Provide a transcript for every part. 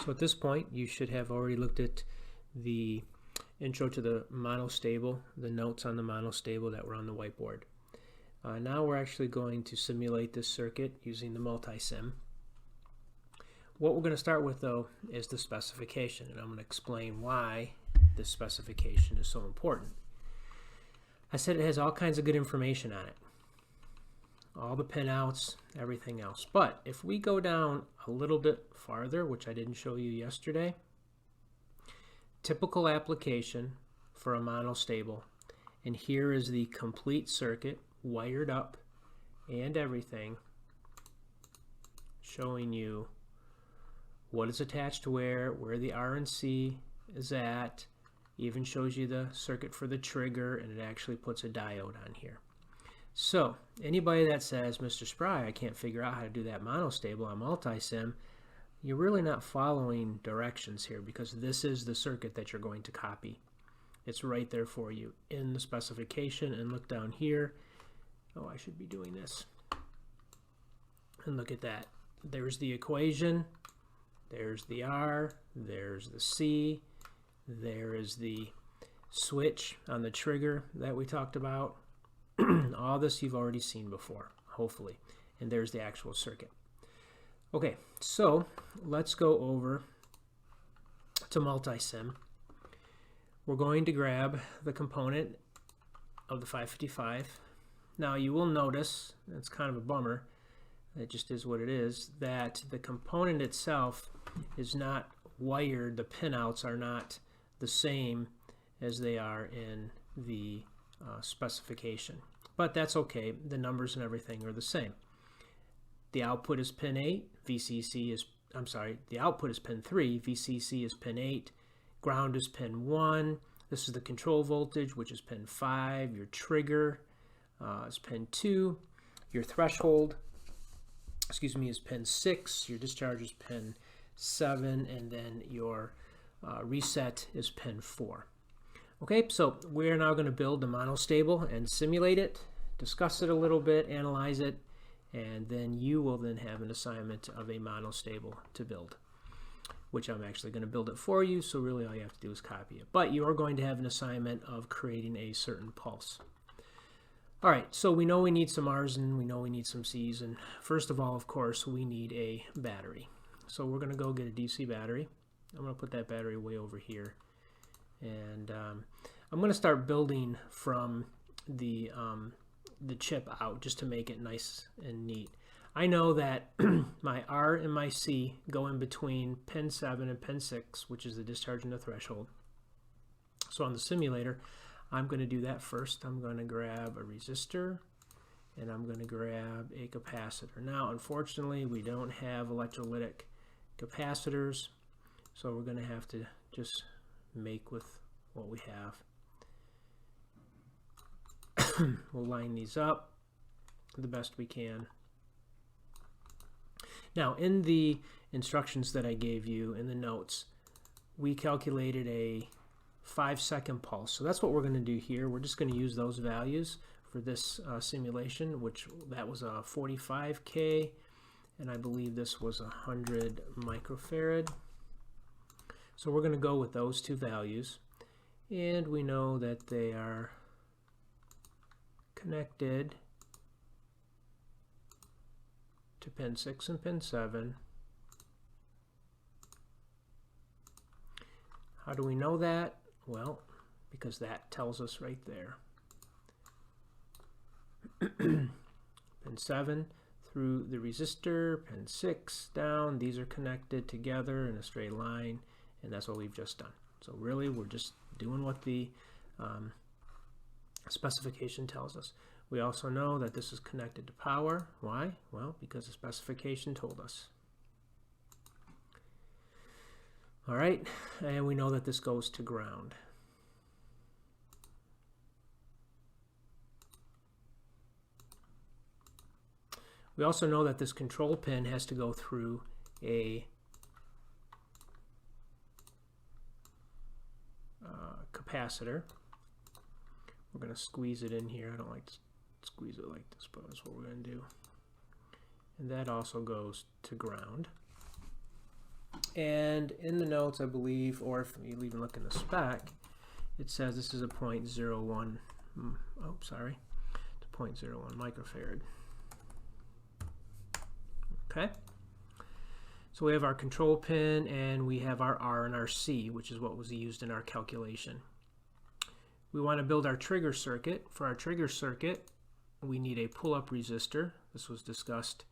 So at this point, you should have already looked at the intro to the Monostable, the notes on the Monostable that were on the whiteboard. Now we're actually going to simulate this circuit using the multi-sim. What we're going to start with, though, is the specification, and I'm going to explain why this specification is so important. I said it has all kinds of good information on it. All the pinouts, everything else. But if we go down a little bit farther, which I didn't show you yesterday, typical application for a monostable, and here is the complete circuit wired up and everything, showing you what is attached to where the R and C is at, even shows you the circuit for the trigger, and it actually puts a diode on here. So anybody that says, Mr. Spry, I can't figure out how to do that monostable on multi-sim, you're really not following directions here, because this is the circuit that you're going to copy. It's right there for you in the specification. And look down here. Oh, I should be doing this. And look at that. There's the equation. There's the R. There's the C. There is the switch on the trigger that we talked about. All this you've already seen before, hopefully. And there's the actual circuit. Okay, so let's go over to multi-sim. We're going to grab the component of the 555. Now you will notice, it's kind of a bummer, it just is what it is, that the component itself is not wired, the pinouts are not the same as they are in the specification. But that's okay, the numbers and everything are the same. The output is pin 8, VCC is, the output is pin 3, VCC is pin 8, ground is pin 1, this is the control voltage, which is pin 5, your trigger is pin 2, your threshold, is pin 6, your discharge is pin 7, and then your reset is pin 4. Okay, so we're now going to build the monostable and simulate it, discuss it a little bit, analyze it, and then you will then have an assignment of a monostable to build, which I'm actually going to build it for you, so really all you have to do is copy it. But you are going to have an assignment of creating a certain pulse. All right, so we know we need some R's and we know we need some C's, and first of all, of course, we need a battery. So we're going to go get a DC battery. I'm going to put that battery way over here. And I'm going to start building from the chip out just to make it nice and neat. I know that my R and my C go in between pin 7 and pin 6, which is the discharge and the threshold. So on the simulator, I'm going to do that first. I'm going to grab a resistor and I'm going to grab a capacitor. Now, unfortunately, we don't have electrolytic capacitors, so we're going to have to just make with what we have. We'll line these up the best we can. Now, in the instructions that I gave you in the notes, we calculated a 5-second pulse. So that's what we're going to do here. We're just going to use those values for this simulation, which that was a 45K, and I believe this was 100 microfarad. So we're going to go with those two values, and we know that they are connected to pin 6 and pin 7. How do we know that? Well, because that tells us right there. Pin 7 through the resistor, pin 6 down, these are connected together in a straight line, and that's what we've just done. So really, we're just doing what the specification tells us. We also know that this is connected to power. Why? Well, because the specification told us. All right, and we know that this goes to ground. We also know that this control pin has to go through a capacitor. We're going to squeeze it in here. I don't like to squeeze it like this, but that's what we're going to do. And that also goes to ground. And in the notes, I believe, or if you even look in the spec, it says this is a 0.01, oh, sorry, it's a 0.01 microfarad. Okay. So we have our control pin and we have our R and our C, which is what was used in our calculation. We want to build our trigger circuit. For our trigger circuit, we need a pull-up resistor. This was discussed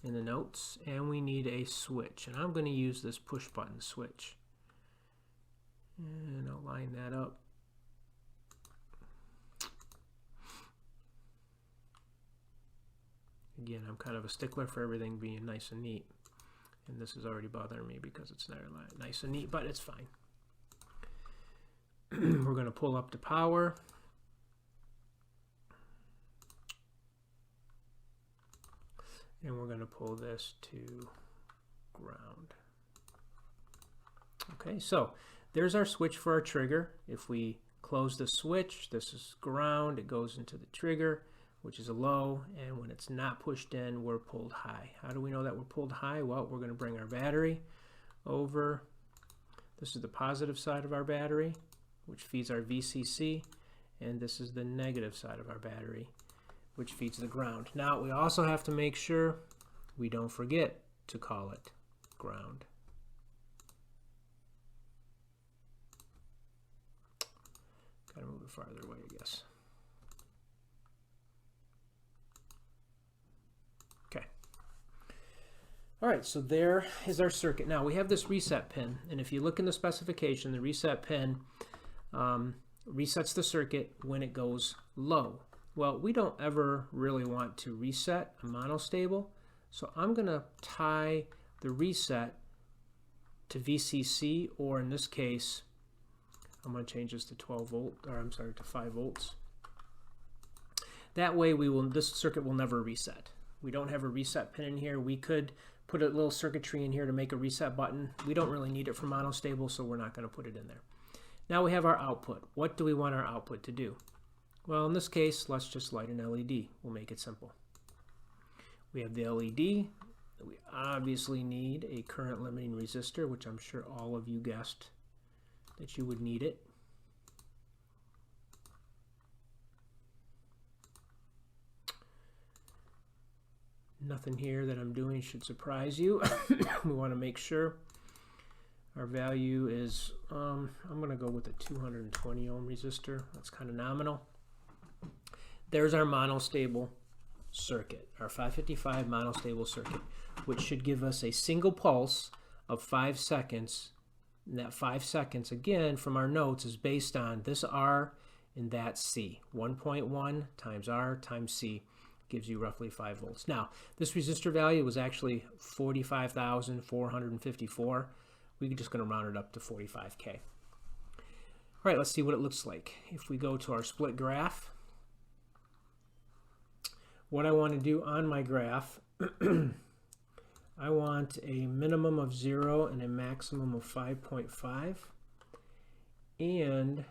in the notes. And we need a switch. And I'm going to use this push button switch. And I'll line that up. Again, I'm kind of a stickler for everything being nice and neat. And this is already bothering me because it's not nice and neat, but it's fine. We're going to pull up the power. And we're going to pull this to ground. Okay, so there's our switch for our trigger. If we close the switch, this is ground, it goes into the trigger, which is a low, and when it's not pushed in, we're pulled high. How do we know that we're pulled high? Well, we're going to bring our battery over. This is the positive side of our battery, which feeds our VCC, and this is the negative side of our battery, which feeds the ground. Now, we also have to make sure we don't forget to call it ground. Gotta move it farther away, I guess. All right, so there is our circuit. Now we have this reset pin, and if you look in the specification, the reset pin resets the circuit when it goes low. Well, we don't ever really want to reset a monostable, so I'm going to tie the reset to VCC, or in this case, I'm going to change this to 12 volt, or I'm sorry, to 5 volts. That way, this circuit will never reset. We don't have a reset pin in here. We could put a little circuitry in here to make a reset button. We don't really need it for monostable, so we're not going to put it in there. Now we have our output. What do we want our output to do? Well, in this case, let's just light an LED. We'll make it simple. We have the LED. We obviously need a current limiting resistor, which I'm sure all of you guessed that you would need it. Nothing here that I'm doing should surprise you. We want to make sure our value is, I'm going to go with a 220 ohm resistor. That's kind of nominal. There's our monostable circuit, our 555 monostable circuit, which should give us a single pulse of 5 seconds. And that 5 seconds, again, from our notes, is based on this R and that C. 1.1 times R times C gives you roughly 5 volts. Now, this resistor value was actually 45,454. We're just going to round it up to 45K. All right, let's see what it looks like. If we go to our split graph, what I want to do on my graph, I want a minimum of 0 and a maximum of 5.5. And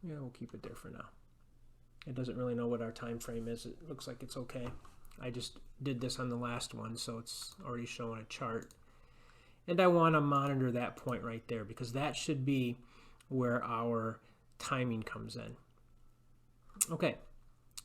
yeah, we'll keep it there for now. It doesn't really know what our time frame is. It looks like it's okay. I just did this on the last one, so it's already showing a chart. And I want to monitor that point right there because that should be where our timing comes in. Okay,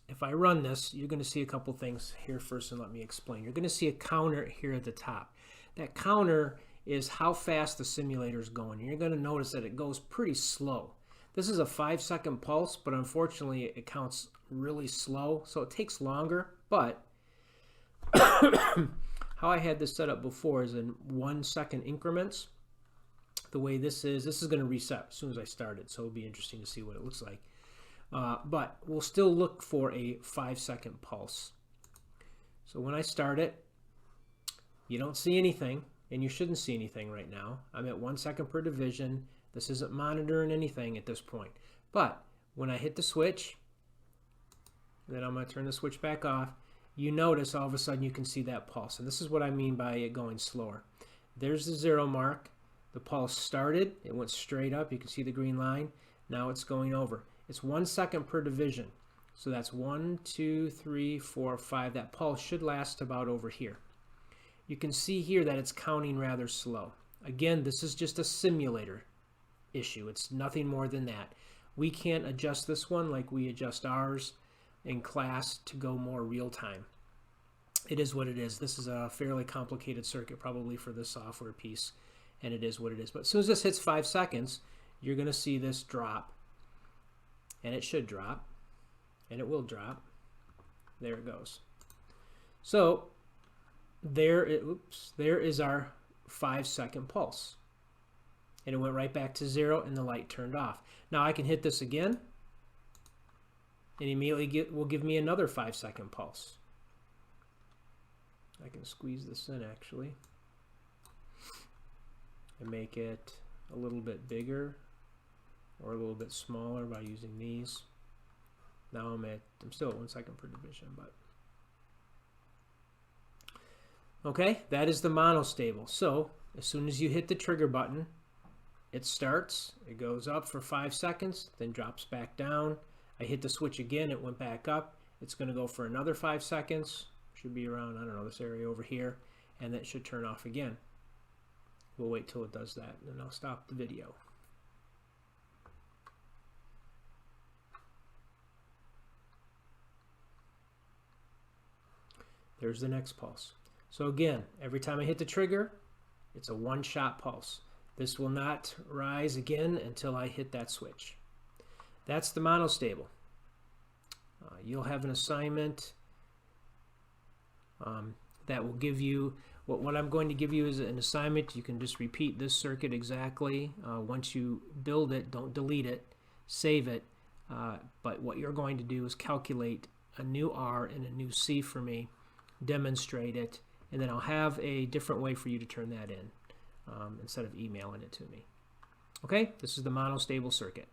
if I run this, you're going to see a couple things here first, and let me explain. You're going to see a counter here at the top. That counter is how fast the simulator is going. And you're going to notice that it goes pretty slow. This is a 5-second pulse, but unfortunately it counts really slow, so it takes longer. But how I had this set up before is in 1 second increments. The way this is going to reset as soon as I start it, so it'll be interesting to see what it looks like. But we'll still look for a 5-second pulse. So when I start it, you don't see anything, and you shouldn't see anything right now. I'm at 1 second per division. This isn't monitoring anything at this point. But when I hit the switch, then I'm going to turn the switch back off, you notice all of a sudden you can see that pulse. And this is what I mean by it going slower. There's the 0 mark. The pulse started. It went straight up. You can see the green line. Now it's going over. It's 1 second per division. So that's 1, 2, 3, 4, 5. That pulse should last about over here. you can see here that it's counting rather slow. Again, this is just a simulator issue. It's nothing more than that. We can't adjust this one like we adjust ours in class to go more real time. It is what it is. This is a fairly complicated circuit probably for the software piece, and it is what it is. But as soon as this hits 5 seconds, you're going to see this drop, and it should drop, and it will drop. There it goes. So there is our 5-second pulse. And it went right back to 0 and the light turned off. Now I can hit this again and immediately will give me another 5-second pulse. I can squeeze this in actually and make it a little bit bigger or a little bit smaller by using these. Now I'm still at 1 second per division, but okay, that is the monostable. So as soon as you hit the trigger button, it starts, it goes up for 5 seconds, then drops back down. I hit the switch again, it went back up. It's going to go for another 5 seconds. Should be around, I don't know, this area over here, and then it should turn off again. We'll wait till it does that, and then I'll stop the video. There's the next pulse. So again, every time I hit the trigger, it's a one-shot pulse. This will not rise again until I hit that switch. That's the monostable. You'll have an assignment that will give you, what I'm going to give you is an assignment. You can just repeat this circuit exactly. Once you build it, don't delete it, save it. But what you're going to do is calculate a new R and a new C for me, demonstrate it, and then I'll have a different way for you to turn that in instead of emailing it to me. Okay, this is the monostable circuit.